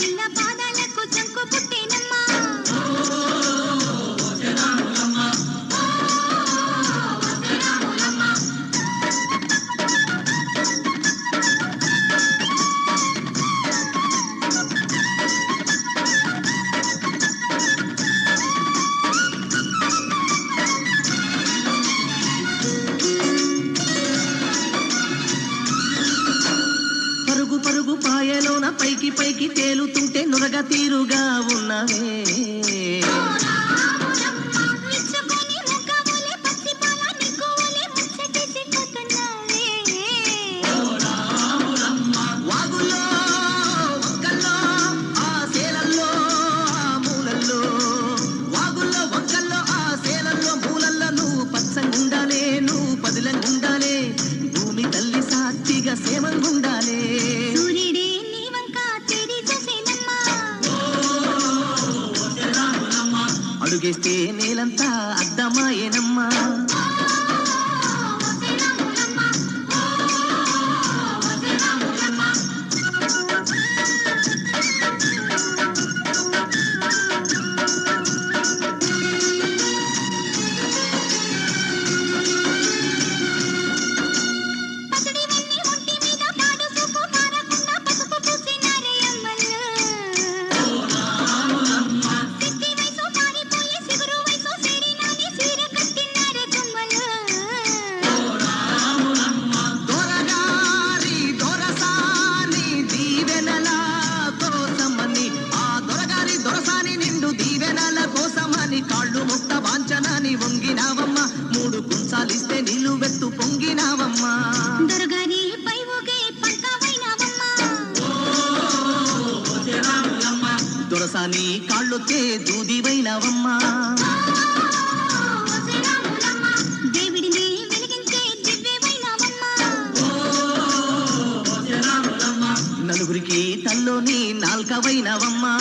పిల్ల పాదాలకు చంకు పుట్టేనమ్మా పరుగు పరుగు పాయలోన పైకి పైకి తేలుతుంటే నురగ తీరుగా ఉన్నవే వాగుల్లో వంకల్లో ఆ సేలల్లో ఆ మూలల్లో వాగుల్లో వంకల్లో ఆ సేలల్లో మూలల్లో నువ్వు పచ్చంగుండాలే నువ్వు పదిలంగుండాలే భూమి తల్లి సాక్షిగా సేమంగుండాలే సూర్యుడే నీ వంక తేరి చూసేనమ్మా అడుగేస్తే నేలంతా అద్దమాయేనమ్మా కాళ్ళు ముక్త వాంచనాని వంగినావమ్మ మూడు కుంచాలిస్తే నీళ్లు వెత్తు పొంగినావమ్మా దొరగారి పై ఊగే పంకావైనావమ్మా దొరసాని కాళ్ళొత్తే దూదివైనావమ్మా దేవుడిని వెలిగించే దివ్యమైనావమ్మా నలుగురికి తల్లోని నాల్కవైనావమ్మా